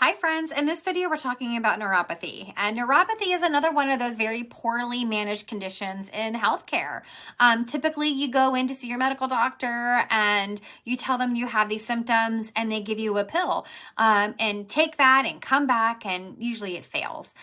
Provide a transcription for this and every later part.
Hi friends, in this video we're talking about neuropathy, and neuropathy is another one of those very poorly managed conditions in healthcare. Typically you go in to see your medical doctor and you tell them you have these symptoms and they give you a pill and take that and come back, and usually it fails.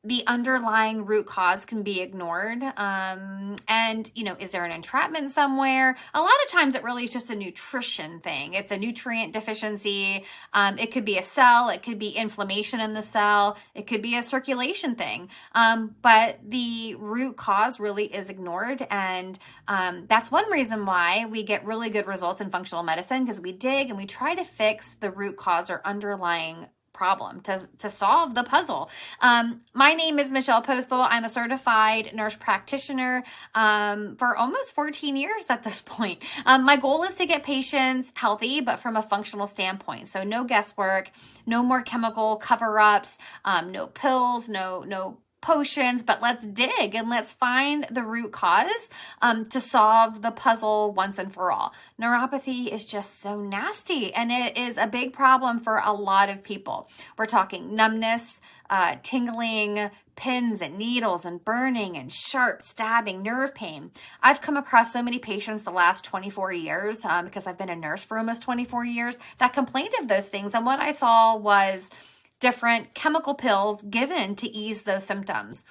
The underlying root cause can be ignored. And, is there an entrapment somewhere? A lot of times it really is just a nutrition thing. It's a nutrient deficiency. It could be a cell. It could be inflammation in the cell. It could be a circulation thing. But the root cause really is ignored. And that's one reason why we get really good results in functional medicine, because we dig and we try to fix the root cause or underlying problem to solve the puzzle. My name is Michelle Postal. I'm a certified nurse practitioner for almost 14 years at this point. My goal is to get patients healthy, but from a functional standpoint. So no guesswork, no more chemical cover-ups, no pills, no potions, but let's dig and let's find the root cause to solve the puzzle once and for all. Neuropathy is just so nasty, and it is a big problem for a lot of people. We're talking numbness, tingling, pins and needles and burning and sharp stabbing, nerve pain. I've come across so many patients the last 24 years because I've been a nurse for almost 24 years that complained of those things. And what I saw was different chemical pills given to ease those symptoms.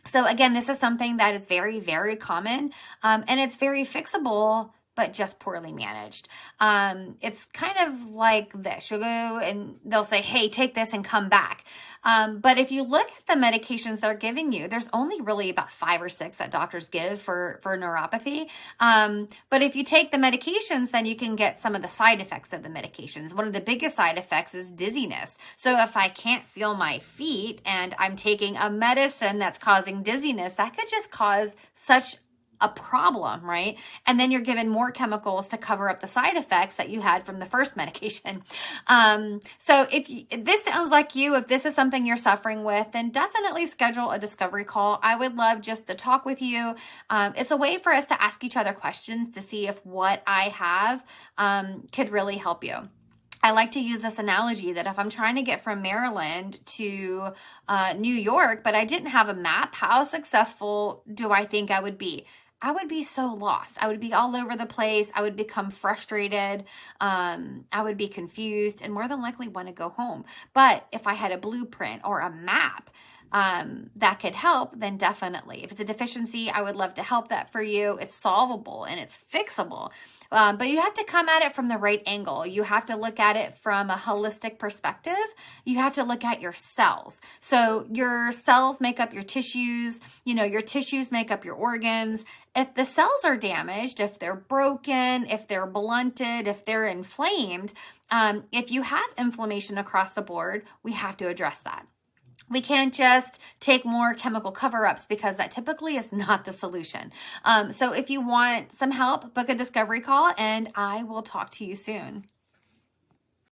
So again, this is something that is very, very common, and it's very fixable, but just poorly managed. It's kind of like this. You'll go and they'll say, hey, take this and come back. But if you look at the medications they're giving you, there's only really about 5 or 6 that doctors give for neuropathy. But if you take the medications, then you can get some of the side effects of the medications. One of the biggest side effects is dizziness. So if I can't feel my feet and I'm taking a medicine that's causing dizziness, that could just cause such a problem, right? And then you're given more chemicals to cover up the side effects that you had from the first medication. So if this sounds like you, if this is something you're suffering with, then definitely schedule a discovery call. I would love just to talk with you. It's a way for us to ask each other questions to see if what I have could really help you. I like to use this analogy that if I'm trying to get from Maryland to New York, but I didn't have a map, how successful do I think I would be? I would be so lost. I would be all over the place. I would become frustrated. I would be confused and more than likely want to go home. But if I had a blueprint or a map that could help, then definitely. If it's a deficiency, I would love to help that for you. It's solvable and it's fixable. But you have to come at it from the right angle. You have to look at it from a holistic perspective. You have to look at your cells. So your cells make up your tissues. Your tissues make up your organs. If the cells are damaged, if they're broken, if they're blunted, if they're inflamed, if you have inflammation across the board, we have to address that. We can't just take more chemical cover-ups because that typically is not the solution. So if you want some help, book a discovery call and I will talk to you soon.